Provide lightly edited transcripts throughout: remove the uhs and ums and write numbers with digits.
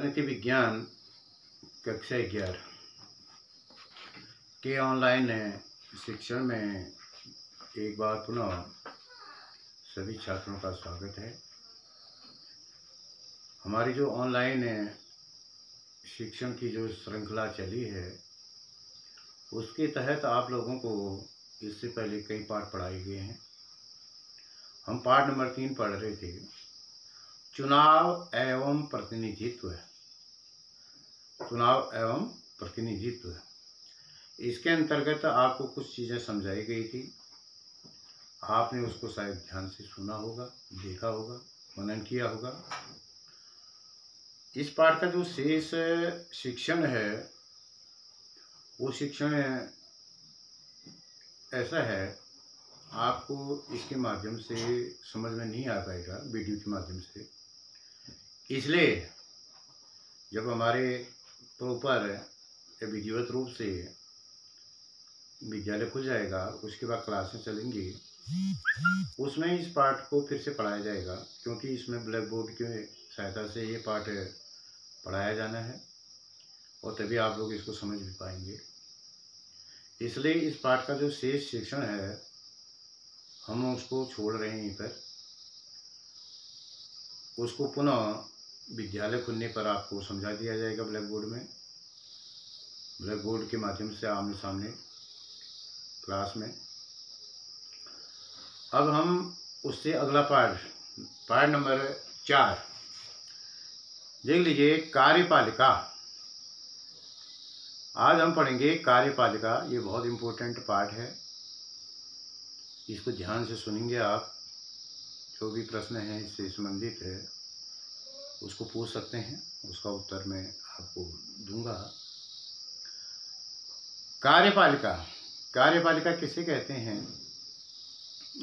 राजनीति विज्ञान कक्षा 11 के ऑनलाइन शिक्षण में एक बार पुनः सभी छात्रों का स्वागत है। हमारी जो ऑनलाइन शिक्षण की जो श्रृंखला चली है उसके तहत आप लोगों को इससे पहले कई पाठ पढ़ाए गए हैं। हम पाठ नंबर 3 पढ़ रहे थे, चुनाव एवं प्रतिनिधित्व। चुनाव एवं प्रतिनिधित्व, इसके अंतर्गत आपको कुछ चीज़ें समझाई गई थी। आपने उसको शायद ध्यान से सुना होगा, देखा होगा, मनन किया होगा। इस पाठ का जो शेष शिक्षण है वो शिक्षण ऐसा है, आपको इसके माध्यम से समझ में नहीं आ पाएगा वीडियो के माध्यम से। इसलिए जब हमारे प्रॉपर विधिवत रूप से विद्यालय खुल जाएगा, उसके बाद क्लासेस चलेंगी, उसमें इस पाठ को फिर से पढ़ाया जाएगा, क्योंकि इसमें ब्लैक बोर्ड की सहायता से ये पाठ पढ़ाया जाना है और तभी आप लोग इसको समझ भी पाएंगे। इसलिए इस पाठ का जो शेष शिक्षण है हम उसको छोड़ रहे हैं यहीं पर। उसको पुनः विद्यालय खुलने पर आपको समझा दिया जाएगा ब्लैक बोर्ड में, ब्लैक बोर्ड के माध्यम से आमने सामने क्लास में। अब हम उससे अगला पाठ नंबर 4 देख लीजिए, कार्यपालिका। आज हम पढ़ेंगे कार्यपालिका। ये बहुत इम्पोर्टेंट पाठ है, इसको ध्यान से सुनेंगे आप। जो भी प्रश्न है इससे संबंधित है उसको पूछ सकते हैं, उसका उत्तर मैं आपको दूंगा। कार्यपालिका, कार्यपालिका किसे कहते हैं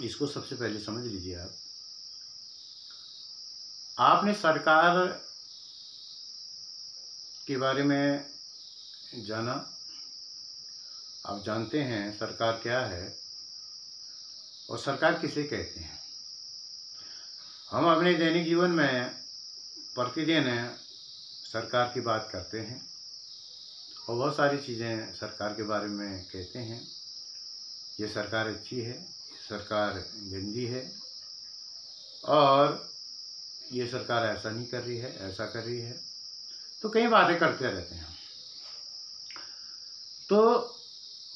इसको सबसे पहले समझ लीजिए आप। आपने सरकार के बारे में जाना, आप जानते हैं सरकार क्या है और सरकार किसे कहते हैं। हम अपने दैनिक जीवन में प्रतिदिन सरकार की बात करते हैं और बहुत सारी चीज़ें सरकार के बारे में कहते हैं। ये सरकार अच्छी है, सरकार गंदी है, और ये सरकार ऐसा नहीं कर रही है, ऐसा कर रही है, तो कई बातें करते रहते हैं। तो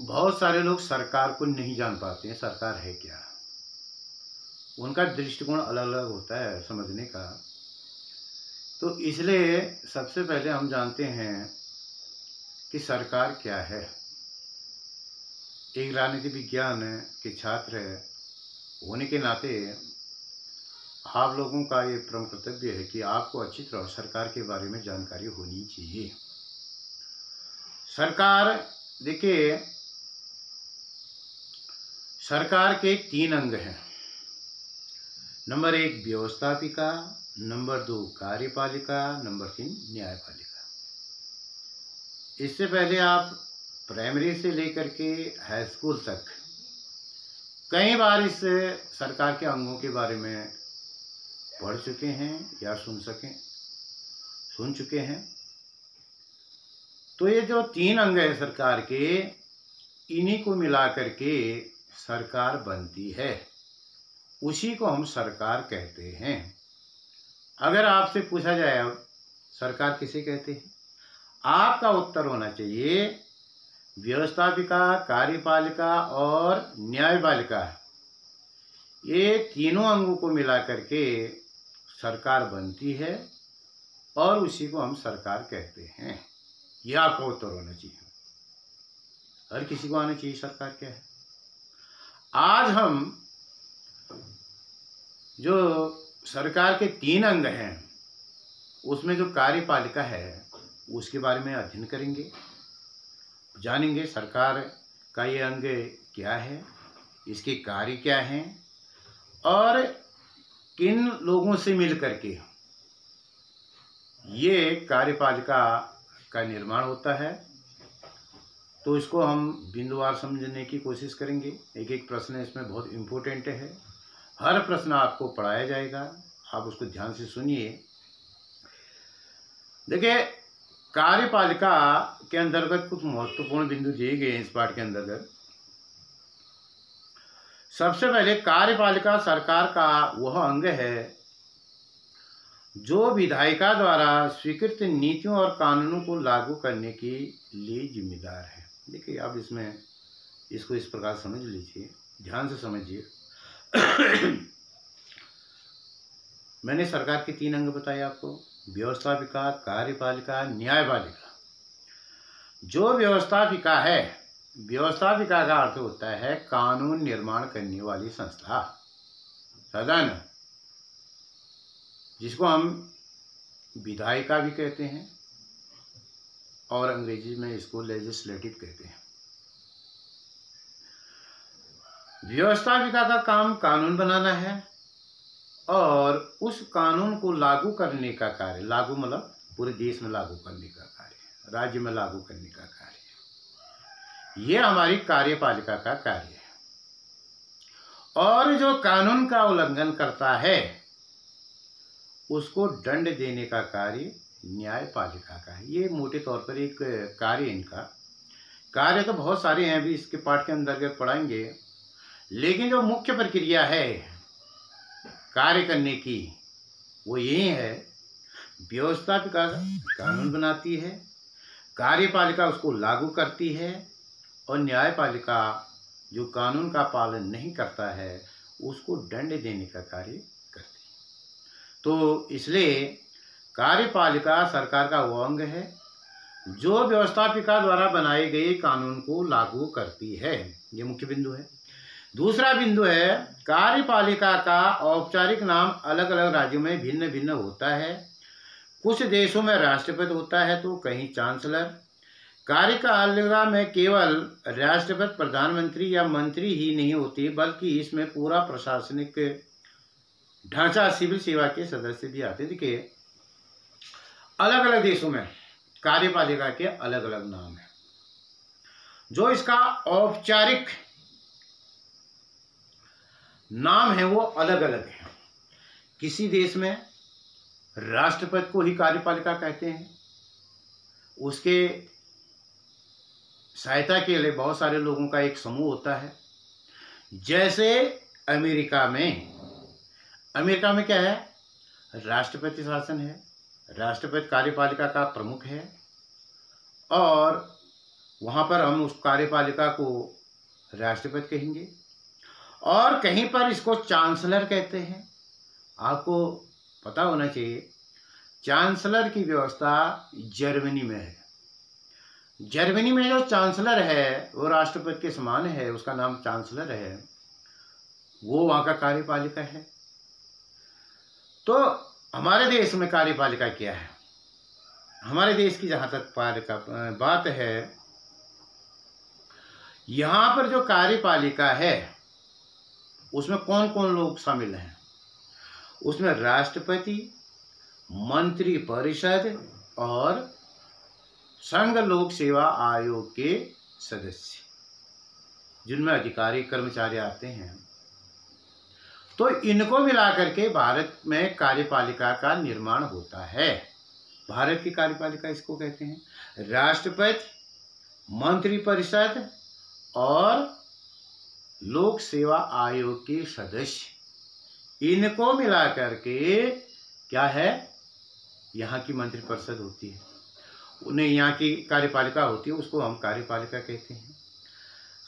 बहुत सारे लोग सरकार को नहीं जान पाते हैं सरकार है क्या। उनका दृष्टिकोण अलग अलग होता है समझने का। तो इसलिए सबसे पहले हम जानते हैं कि सरकार क्या है। एक राजनीति विज्ञान के छात्र होने के नाते आप लोगों का ये प्रमुख कर्तव्य है कि आपको अच्छी तरह सरकार के बारे में जानकारी होनी चाहिए। सरकार, देखिए, सरकार के 3 अंग हैं। नंबर 1 व्यवस्थापिका, नंबर 2 कार्यपालिका, नंबर 3 न्यायपालिका। इससे पहले आप प्राइमरी से लेकर के हाई स्कूल तक कई बार इस सरकार के अंगों के बारे में पढ़ चुके हैं या सुन चुके हैं। तो ये जो 3 अंग है सरकार के, इन्हीं को मिला करके सरकार बनती है, उसी को हम सरकार कहते हैं। अगर आपसे पूछा जाए अब सरकार किसे कहते हैं, आपका उत्तर होना चाहिए व्यवस्थापिका, कार्यपालिका और न्यायपालिका। ये तीनों अंगों को मिला करके सरकार बनती है और उसी को हम सरकार कहते हैं। यह आपका उत्तर होना चाहिए। हर किसी को आना चाहिए सरकार क्या है। आज हम जो सरकार के 3 अंग हैं उसमें जो कार्यपालिका है उसके बारे में अध्ययन करेंगे, जानेंगे सरकार का ये अंग क्या है, इसके कार्य क्या हैं और किन लोगों से मिल करके ये कार्यपालिका का निर्माण होता है। तो इसको हम बिंदुवार समझने की कोशिश करेंगे। एक एक प्रश्न इसमें बहुत इम्पोर्टेंट है। हर प्रश्न आपको पढ़ाया जाएगा, आप उसको ध्यान से सुनिए। देखिए, कार्यपालिका के अंतर्गत कुछ महत्वपूर्ण बिंदु दिए गए हैं इस पाठ के अंतर्गत। सबसे पहले, कार्यपालिका सरकार का वह अंग है जो विधायिका द्वारा स्वीकृत नीतियों और कानूनों को लागू करने के लिए जिम्मेदार है। देखिए, आप इसको इस प्रकार समझ लीजिए, ध्यान से समझिए। मैंने सरकार के 3 अंग बताए आपको: व्यवस्थापिका, कार्यपालिका, न्यायपालिका। जो व्यवस्थापिका है, व्यवस्थापिका का अर्थ होता है कानून निर्माण करने वाली संस्था, सदन, जिसको हम विधायिका भी कहते हैं और अंग्रेजी में इसको लेजिस्लेटिव कहते हैं। व्यवस्थापिका का काम कानून बनाना है और उस कानून को लागू करने का कार्य, लागू मतलब पूरे देश में लागू करने का कार्य, राज्य में लागू करने का कार्य, ये हमारी कार्यपालिका का कार्य है। और जो कानून का उल्लंघन करता है उसको दंड देने का कार्य न्यायपालिका का है। ये मोटे तौर पर एक कार्य, इनका कार्य तो बहुत सारे हैं, अभी इसके पाठ के अंतर्गत पढ़ाएंगे, लेकिन जो मुख्य प्रक्रिया है कार्य करने की वो यही है: व्यवस्थापिका कानून बनाती है, कार्यपालिका उसको लागू करती है और न्यायपालिका जो कानून का पालन नहीं करता है उसको दंड देने का कार्य करती है। तो इसलिए कार्यपालिका सरकार का वो अंग है जो व्यवस्थापिका द्वारा बनाए गए कानून को लागू करती है। ये मुख्य बिंदु है। दूसरा बिंदु है, कार्यपालिका का औपचारिक नाम अलग अलग राज्यों में भिन्न भिन्न होता है। कुछ देशों में राष्ट्रपति होता है तो कहीं चांसलर। कार्यपालिका में केवल राष्ट्रपति, प्रधानमंत्री या मंत्री ही नहीं होती, बल्कि इसमें पूरा प्रशासनिक ढांचा, सिविल सेवा के सदस्य भी आते। देखिए, अलग अलग देशों में कार्यपालिका के अलग अलग नाम हैं। जो इसका औपचारिक नाम है वो अलग अलग है। किसी देश में राष्ट्रपति को ही कार्यपालिका कहते हैं, उसके सहायता के लिए बहुत सारे लोगों का एक समूह होता है। जैसे अमेरिका में क्या है? राष्ट्रपति शासन है, राष्ट्रपति कार्यपालिका का प्रमुख है और वहाँ पर हम उस कार्यपालिका को राष्ट्रपति कहेंगे। और कहीं पर इसको चांसलर कहते हैं। आपको पता होना चाहिए, चांसलर की व्यवस्था जर्मनी में है। जर्मनी में जो चांसलर है वो राष्ट्रपति के समान है, उसका नाम चांसलर है, वो वहाँ का कार्यपालिका है। तो हमारे देश में कार्यपालिका क्या है? हमारे देश की जहाँ तक बात है, यहाँ पर जो कार्यपालिका है उसमें कौन कौन लोग शामिल हैं? उसमें राष्ट्रपति, मंत्री परिषद और संघ लोक सेवा आयोग के सदस्य, जिनमें अधिकारी कर्मचारी आते हैं। तो इनको मिलाकर के भारत में कार्यपालिका का निर्माण होता है। भारत की कार्यपालिका इसको कहते हैं, राष्ट्रपति, मंत्री परिषद और लोक सेवा आयोग के सदस्य, इनको मिलाकर के क्या है, यहाँ की मंत्री परिषद होती है, उन्हें यहाँ की कार्यपालिका होती है, उसको हम कार्यपालिका कहते हैं।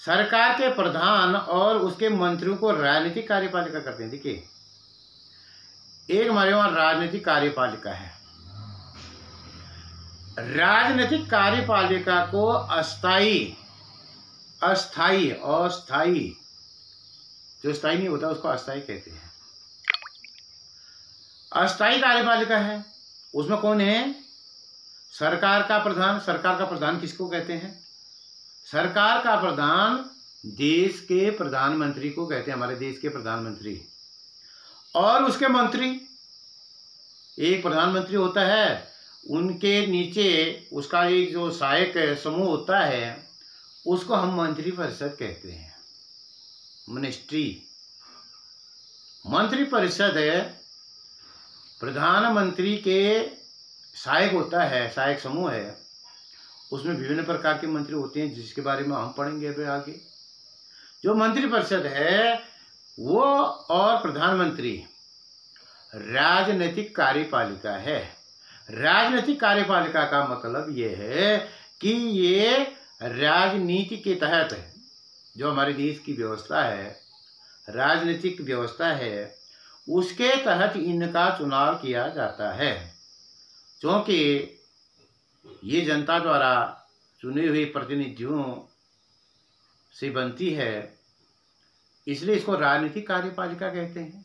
सरकार के प्रधान और उसके मंत्रियों को राजनीतिक कार्यपालिका करते हैं। देखिए, एक हमारे वहाँ राजनीतिक कार्यपालिका है। राजनीतिक कार्यपालिका को अस्थाई, जो स्थायी नहीं होता उसको अस्थाई कहते हैं। अस्थाई कार्यपालिका है, उसमें कौन है? सरकार का प्रधान। सरकार का प्रधान किसको कहते हैं? सरकार का प्रधान देश के प्रधानमंत्री को कहते हैं, हमारे देश के प्रधानमंत्री। और उसके मंत्री, एक प्रधानमंत्री होता है, उनके नीचे उसका एक जो सहायक समूह होता है, उसको हम मंत्री परिषद कहते हैं, मिनिस्ट्री। मंत्री परिषद है प्रधानमंत्री के सहायक होता है, सहायक समूह है, उसमें विभिन्न प्रकार के मंत्री होते हैं, जिसके बारे में हम पढ़ेंगे अभी आगे। जो मंत्रिपरिषद है वो और प्रधानमंत्री राजनीतिक कार्यपालिका है। राजनीतिक कार्यपालिका का मतलब ये है कि ये राजनीति के तहत जो हमारे देश की व्यवस्था है, राजनीतिक व्यवस्था है, उसके तहत इनका चुनाव किया जाता है। क्योंकि ये जनता द्वारा चुने हुए प्रतिनिधियों से बनती है, इसलिए इसको राजनीतिक कार्यपालिका कहते हैं।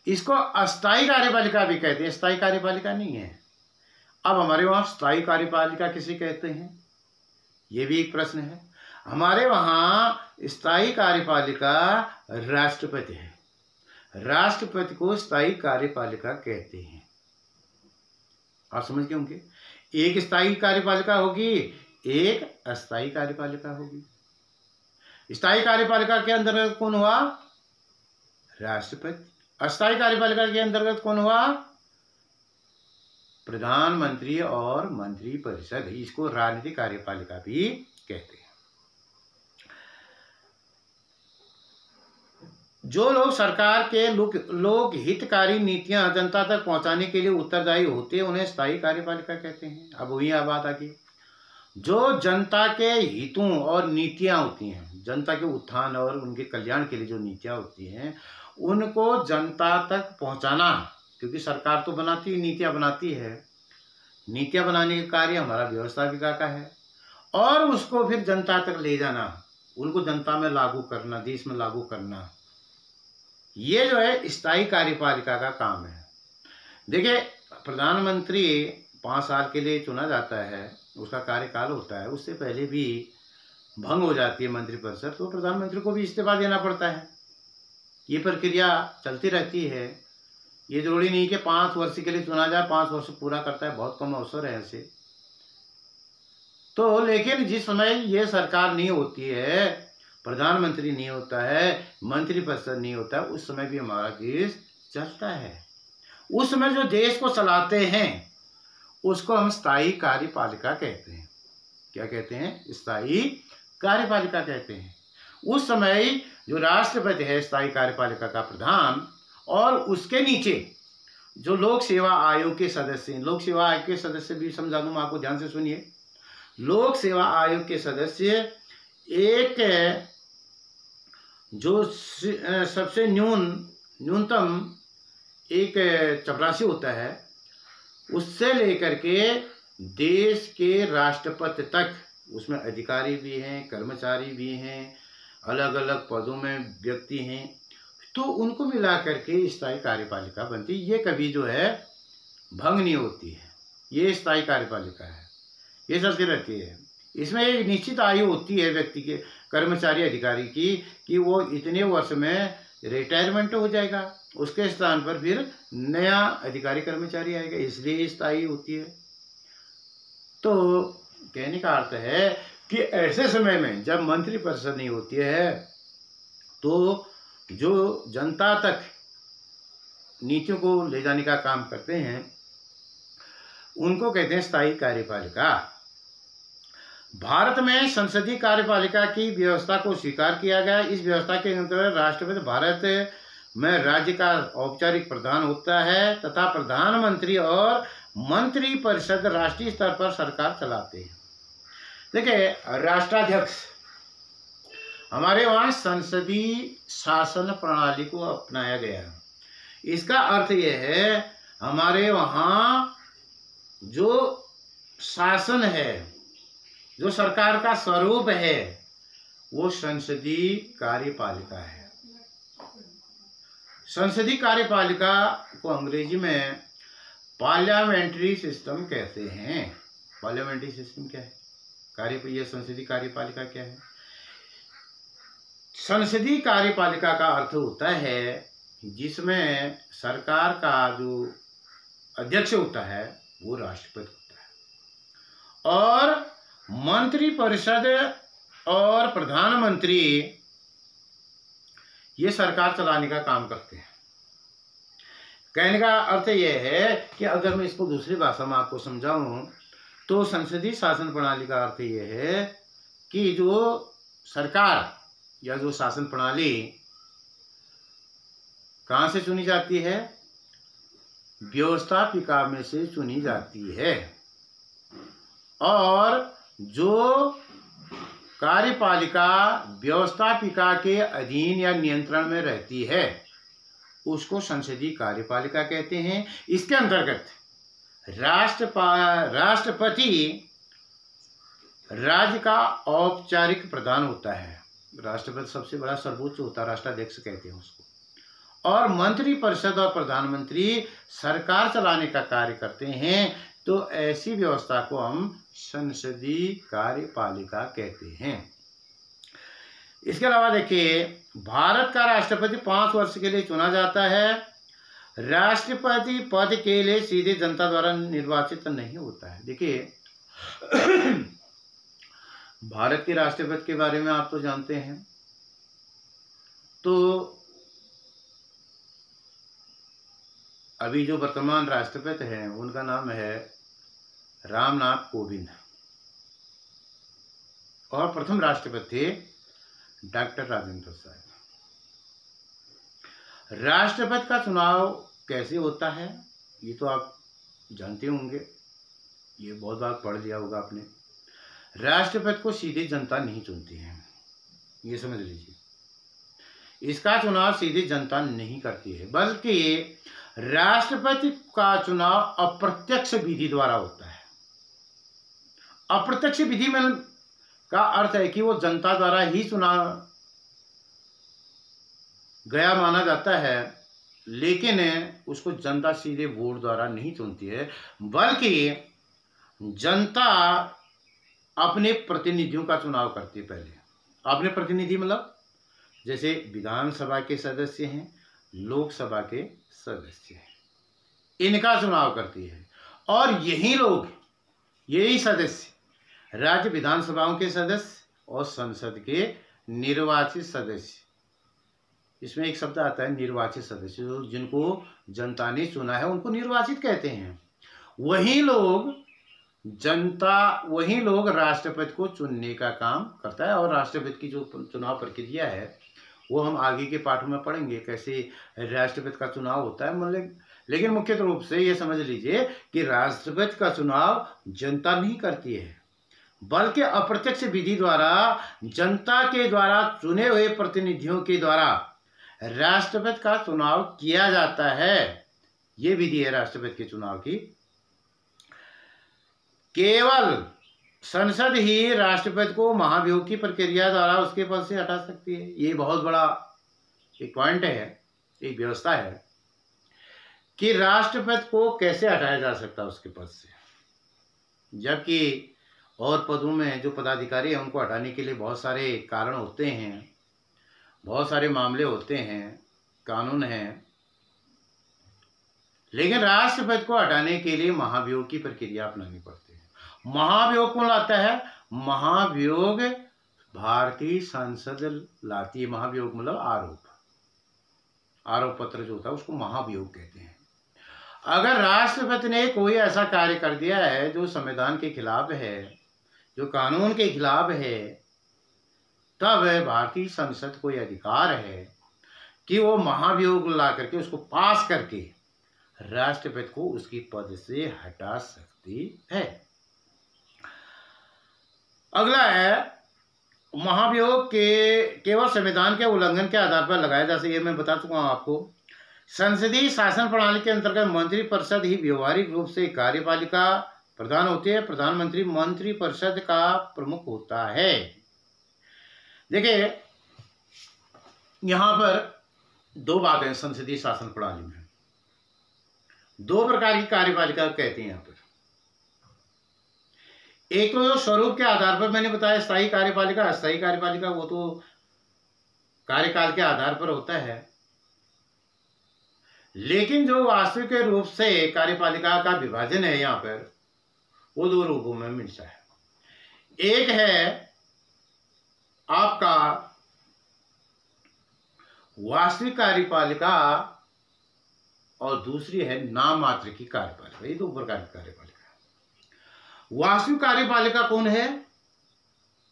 इसको अस्थायी कार्यपालिका भी कहते हैं, स्थायी कार्यपालिका नहीं है। अब हमारे वहाँ स्थायी कार्यपालिका किसे कहते हैं, ये भी एक प्रश्न है। हमारे वहाँ स्थायी कार्यपालिका राष्ट्रपति है, राष्ट्रपति को स्थायी कार्यपालिका कहते हैं। आप समझ गए होंगे, एक स्थायी कार्यपालिका होगी, एक अस्थायी कार्यपालिका होगी। स्थायी कार्यपालिका के अंतर्गत कौन हुआ, राष्ट्रपति। अस्थायी कार्यपालिका के अंतर्गत कौन हुआ, प्रधानमंत्री और मंत्रिपरिषद। इसको राजनीतिक कार्यपालिका भी कहते हैं। जो लोग सरकार के लोक हितकारी नीतियां जनता तक पहुंचाने के लिए उत्तरदायी होते हैं, उन्हें स्थायी कार्यपालिका कहते हैं। अब वही बात आगे, जो जनता के हितों और नीतियां होती हैं, जनता के उत्थान और उनके कल्याण के लिए जो नीतियां होती हैं, उनको जनता तक पहुंचाना, क्योंकि सरकार तो बनाती, नीतियां बनाती है। नीतियां बनाने का कार्य हमारा व्यवस्थापिका का है, और उसको फिर जनता तक ले जाना, उनको जनता में लागू करना, देश में लागू करना, ये जो है स्थायी कार्यपालिका का काम है। देखिए, प्रधानमंत्री 5 साल के लिए चुना जाता है, उसका कार्यकाल होता है, उससे पहले भी भंग हो जाती है मंत्रिपरिषद, तो प्रधानमंत्री को भी इस्तीफा देना पड़ता है। ये प्रक्रिया चलती रहती है। ये जरूरी नहीं कि 5 वर्ष के लिए चुना जाए, 5 वर्ष पूरा करता है, बहुत कम अवसर है ऐसे तो। लेकिन जिस समय ये सरकार नहीं होती है, प्रधानमंत्री नहीं होता है, मंत्रिपरिषद नहीं होता है, उस समय भी हमारा देश चलता है। उस समय जो देश को चलाते हैं उसको हम स्थायी कार्यपालिका कहते हैं। क्या कहते हैं, स्थायी कार्यपालिका कहते हैं। उस समय जो राष्ट्रपति है स्थायी कार्यपालिका का प्रधान, और उसके नीचे जो लोक सेवा आयोग के सदस्य हैं, लोक सेवा आयोग के सदस्य भी समझा दूं आपको, ध्यान से सुनिए। लोक सेवा आयोग के सदस्य एक जो सबसे न्यूनतम एक चपरासी होता है, उससे लेकर के देश के राष्ट्रपति तक, उसमें अधिकारी भी हैं, कर्मचारी भी हैं, अलग अलग पदों में व्यक्ति हैं, तो उनको मिला करके स्थायी कार्यपालिका बनती। ये कभी जो है भंग नहीं होती है, ये स्थायी कार्यपालिका है, ये चलती रहती है। इसमें एक निश्चित आयु होती है व्यक्ति के, कर्मचारी अधिकारी की, कि वो इतने वर्ष में रिटायरमेंट हो जाएगा, उसके स्थान पर फिर नया अधिकारी कर्मचारी आएगा, इसलिए स्थायी होती है। तो कहने का अर्थ है कि ऐसे समय में जब मंत्रिपरिषद नहीं होती है, तो जो जनता तक नीतियों को ले जाने का काम करते हैं, उनको कहते हैं स्थायी कार्यपालिका। भारत में संसदीय कार्यपालिका की व्यवस्था को स्वीकार किया गया। इस व्यवस्था के अंतर्गत राष्ट्रपति भारत में राज्य का औपचारिक प्रधान होता है, तथा प्रधानमंत्री और मंत्रिपरिषद राष्ट्रीय स्तर पर सरकार चलाते हैं। देखिए, राष्ट्राध्यक्ष, हमारे वहाँ संसदीय शासन प्रणाली को अपनाया गया। इसका अर्थ यह है, हमारे वहाँ जो शासन है, जो सरकार का स्वरूप है, वो संसदीय कार्यपालिका है। संसदीय कार्यपालिका को अंग्रेजी में पार्लियामेंट्री सिस्टम कहते हैं। पार्लियामेंट्री सिस्टम क्या है, ये संसदीय कार्यपालिका क्या है? संसदीय कार्यपालिका का अर्थ होता है जिसमें सरकार का जो अध्यक्ष होता है वो राष्ट्रपति होता है, और मंत्रिपरिषद और प्रधानमंत्री ये सरकार चलाने का काम करते हैं। कहने का अर्थ यह है कि अगर मैं इसको दूसरी भाषा में आपको समझाऊं तो संसदीय शासन प्रणाली का अर्थ यह है कि जो सरकार या जो शासन प्रणाली कहाँ से चुनी जाती है, व्यवस्थापिका में से चुनी जाती है, और जो कार्यपालिका व्यवस्थापिका के अधीन या नियंत्रण में रहती है उसको संसदीय कार्यपालिका कहते हैं। इसके अंतर्गत राष्ट्रपति राज्य का औपचारिक प्रधान होता है। राष्ट्रपति सबसे बड़ा सर्वोच्च होता है, राष्ट्राध्यक्ष कहते हैं उसको। और मंत्री परिषद और प्रधानमंत्री सरकार चलाने का कार्य करते हैं। तो ऐसी व्यवस्था को हम संसदीय कार्यपालिका कहते हैं। इसके अलावा देखिए, भारत का राष्ट्रपति 5 वर्ष के लिए चुना जाता है। राष्ट्रपति पद के लिए सीधे जनता द्वारा निर्वाचित नहीं होता है। देखिए भारत के राष्ट्रपति के बारे में आप तो जानते हैं। तो अभी जो वर्तमान राष्ट्रपति हैं उनका नाम है रामनाथ कोविंद, और प्रथम राष्ट्रपति थे डॉक्टर राजेंद्र प्रसाद। राष्ट्रपति का चुनाव कैसे होता है ये तो आप जानते होंगे, ये बहुत बार पढ़ लिया होगा आपने। राष्ट्रपति को सीधे जनता नहीं चुनती है, ये समझ लीजिए। इसका चुनाव सीधे जनता नहीं करती है, बल्कि राष्ट्रपति का चुनाव अप्रत्यक्ष विधि द्वारा होता है। अप्रत्यक्ष विधि में का अर्थ है कि वो जनता द्वारा ही चुना गया माना जाता है, लेकिन उसको जनता सीधे वोट द्वारा नहीं चुनती है, बल्कि जनता अपने प्रतिनिधियों का चुनाव करती है। पहले अपने प्रतिनिधि मतलब जैसे विधानसभा के सदस्य हैं, लोकसभा के सदस्य हैं, इनका चुनाव करती है। और यही सदस्य राज्य विधानसभाओं के सदस्य और संसद के निर्वाचित सदस्य, इसमें एक शब्द आता है निर्वाचित सदस्य, जिनको जनता ने चुना है उनको निर्वाचित कहते हैं। वही लोग राष्ट्रपति को चुनने का काम करता है। और राष्ट्रपति की जो चुनाव प्रक्रिया है वो हम आगे के पाठों में पढ़ेंगे, कैसे राष्ट्रपति का चुनाव होता है। मतलब लेकिन मुख्य रूप से ये समझ लीजिए कि राष्ट्रपति का चुनाव जनता नहीं करती है, बल्कि अप्रत्यक्ष विधि द्वारा जनता के द्वारा चुने हुए प्रतिनिधियों के द्वारा राष्ट्रपति का चुनाव किया जाता है। ये विधि है राष्ट्रपति के चुनाव की। केवल संसद ही राष्ट्रपति को महाभियोग की प्रक्रिया द्वारा उसके पद से हटा सकती है। ये बहुत बड़ा एक पॉइंट है, एक व्यवस्था है कि राष्ट्रपति को कैसे हटाया जा सकता है उसके पद से, जबकि और पदों में जो पदाधिकारी हैं उनको हटाने के लिए बहुत सारे कारण होते हैं, बहुत सारे मामले होते हैं, कानून हैं। लेकिन राष्ट्रपति को हटाने के लिए महाभियोग की प्रक्रिया अपनानी पड़ती है। महाभियोग कौन लाता है? महाभियोग भारतीय संसद लाती है। महाभियोग मतलब आरोप पत्र जो होता है उसको महाभियोग कहते हैं। अगर राष्ट्रपति ने कोई ऐसा कार्य कर दिया है जो संविधान के खिलाफ है, जो कानून के खिलाफ है, तब भारतीय संसद को यह अधिकार है कि वो महाभियोग ला करके उसको पास करके राष्ट्रपति को उसकी पद से हटा सकती है। अगला है महाभियोग के केवल संविधान के उल्लंघन के आधार पर लगाया जा सकता है। ये मैं बता चुका हूं आपको। संसदीय शासन प्रणाली के अंतर्गत मंत्रिपरिषद ही व्यवहारिक रूप से कार्यपालिका प्रधान होती है। प्रधानमंत्री मंत्रिपरिषद का प्रमुख होता है। देखिए यहां पर दो बातें हैं। संसदीय शासन प्रणाली में दो प्रकार की कार्यपालिका कहते हैं। यहाँ पर एक तो जो स्वरूप के आधार पर मैंने बताया स्थायी कार्यपालिका, अस्थायी कार्यपालिका, वो तो कार्यकाल के आधार पर होता है। लेकिन जो वास्तविक रूप से कार्यपालिका का विभाजन है यहाँ पर, वो दो रूपों में मिलता है। एक है आपका वास्तविक कार्यपालिका और दूसरी है नाम मात्र की कार्यपालिका। ये दो प्रकार की कार्यपालिका है। वास्तविक कार्यपालिका कौन है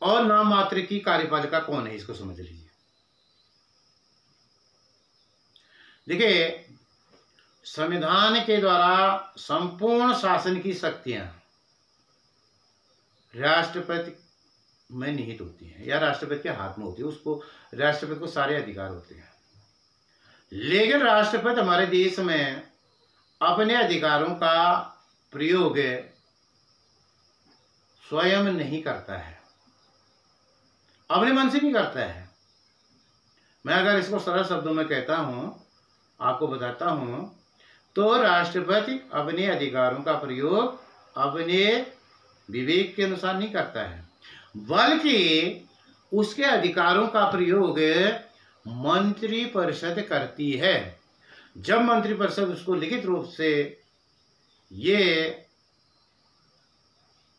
और नाम मात्र की कार्यपालिका कौन है, इसको समझ लीजिए। देखिए, संविधान के द्वारा संपूर्ण शासन की शक्तियां राष्ट्रपति में निहित होती हैं या राष्ट्रपति के हाथ में होती है। उसको राष्ट्रपति को सारे अधिकार होते हैं, लेकिन राष्ट्रपति हमारे देश में अपने अधिकारों का प्रयोग स्वयं नहीं करता है, अपने मन से नहीं करता है। मैं अगर इसको सरल शब्दों में कहता हूं, आपको बताता हूं, तो राष्ट्रपति अपने अधिकारों का प्रयोग अपने विवेक के अनुसार नहीं करता है, बल्कि उसके अधिकारों का प्रयोग मंत्री परिषद करती है। जब मंत्री परिषद उसको लिखित रूप से ये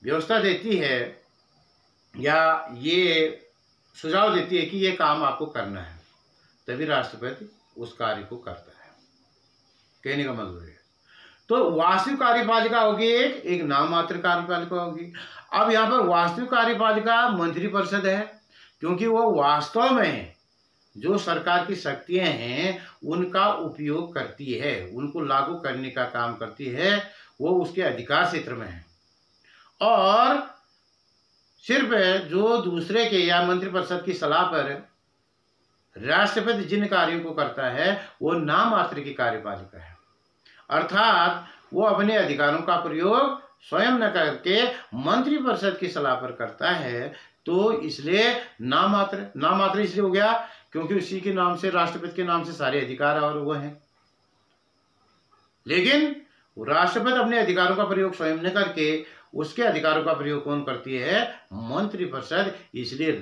व्यवस्था देती है या ये सुझाव देती है कि ये काम आपको करना है, तभी राष्ट्रपति उस कार्य को करता है। कहने का मतलब है, तो वास्तविक कार्यपालिका होगी एक नाम मात्र कार्यपालिका होगी। अब यहाँ पर वास्तविक कार्यपालिका मंत्री परिषद है, क्योंकि वो वास्तव में जो सरकार की शक्तियां हैं उनका उपयोग करती है, उनको लागू करने का काम करती है, वो उसके अधिकार क्षेत्र में है। और सिर्फ जो दूसरे के या मंत्रिपरिषद की सलाह पर राष्ट्रपति जिन कार्यों को करता है वो नाम मात्र की कार्यपालिका है, अर्थात वो अपने अधिकारों का प्रयोग स्वयं न करके मंत्रिपरिषद की सलाह पर करता है। तो इसलिए नाम मात्र इसलिए हो गया क्योंकि उसी के नाम से, राष्ट्रपति के नाम से सारे अधिकार और वो हैं, लेकिन राष्ट्रपति अपने अधिकारों का प्रयोग स्वयं न करके उसके अधिकारों का प्रयोग कौन करती है, मंत्रिपरिषद। इसलिए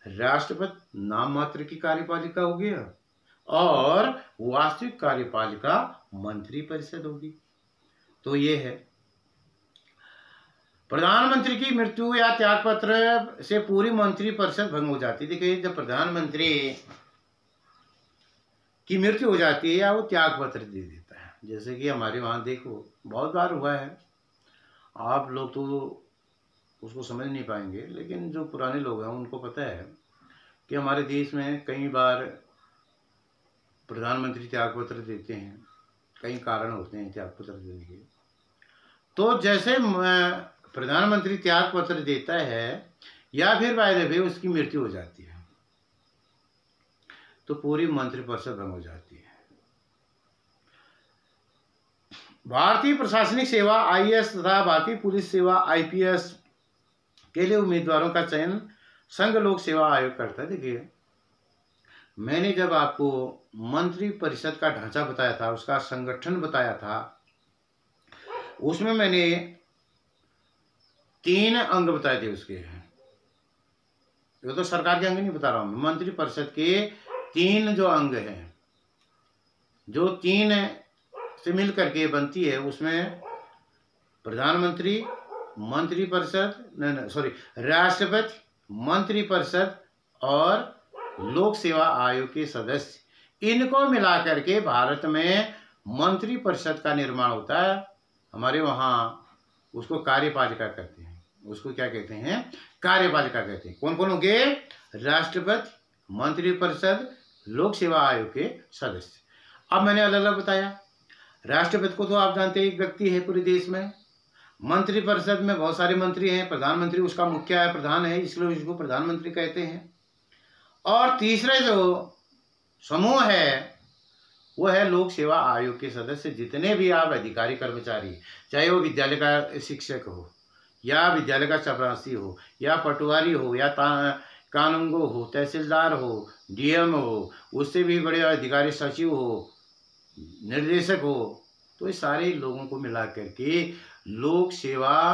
राष्ट्रपति नाम मात्र की कार्यपालिका हो गया और वास्तविक कार्यपालिका मंत्रिपरिषद होगी। तो ये है, प्रधानमंत्री की मृत्यु या त्यागपत्र से पूरी मंत्रिपरिषद भंग हो जाती है। देखिए, जब प्रधानमंत्री की मृत्यु हो जाती है या वो त्यागपत्र दे देता है, जैसे कि हमारे वहाँ देखो बहुत बार हुआ है, आप लोग तो उसको समझ नहीं पाएंगे, लेकिन जो पुराने लोग हैं उनको पता है कि हमारे देश में कई बार प्रधानमंत्री त्यागपत्र देते हैं, कई कारण होते हैं त्यागपत्र देने के। तो जैसे प्रधानमंत्री त्यागपत्र देता है या फिर बाय द वे उसकी मृत्यु हो जाती है, तो पूरी मंत्रिपरिषद भंग हो जाती है। भारतीय प्रशासनिक सेवा आईएएस तथा भारतीय पुलिस सेवा आईपीएस के लिए उम्मीदवारों का चयन संघ लोक सेवा आयोग करता है। देखिए, मैंने जब आपको मंत्री परिषद का ढांचा बताया था, उसका संगठन बताया था, उसमें मैंने 3 अंग बताए थे उसके। ये तो सरकार के अंग नहीं बता रहा हूं, मंत्री परिषद के 3 जो अंग हैं, जो 3 से मिल करके बनती है, उसमें प्रधानमंत्री, मंत्री परिषद, राष्ट्रपति, मंत्री परिषद और लोक सेवा आयोग के सदस्य, इनको मिला करके भारत में मंत्री परिषद का निर्माण होता है। हमारे वहाँ उसको कार्यपालिका कहते हैं। उसको क्या कहते हैं, कार्यपालिका कहते हैं। कौन कौन होंगे, राष्ट्रपति, मंत्री परिषद, लोक सेवा आयोग के सदस्य। अब मैंने अलग अलग बताया। राष्ट्रपति को तो आप जानते हैं एक व्यक्ति है पूरे देश में, मंत्री परिषद में बहुत सारे मंत्री हैं, प्रधानमंत्री उसका मुख्य है, प्रधान है, इसलिए उसको प्रधानमंत्री कहते हैं। और तीसरा जो समूह है वो है लोक सेवा आयोग के सदस्य। जितने भी आप अधिकारी कर्मचारी, चाहे वो विद्यालय का शिक्षक हो या विद्यालय का चपरासी हो या पटवारी हो या कानूनगो हो, तहसीलदार हो, डीएम हो, उससे भी बड़े अधिकारी सचिव हो, निर्देशक हो, तो ये सारे लोगों को मिला करके लोक सेवा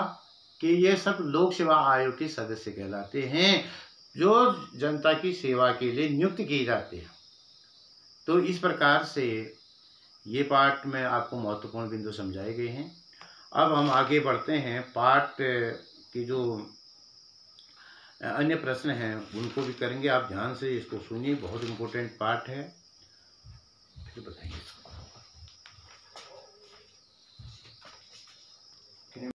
के, ये सब लोक सेवा आयोग के सदस्य कहलाते हैं, जो जनता की सेवा के लिए नियुक्त किए जाते हैं। तो इस प्रकार से ये पाठ में आपको महत्वपूर्ण बिंदु समझाए गए हैं। अब हम आगे बढ़ते हैं, पाठ की जो अन्य प्रश्न हैं उनको भी करेंगे। आप ध्यान से इसको सुनिए, बहुत इम्पोर्टेंट पाठ है, फिर बताएंगे।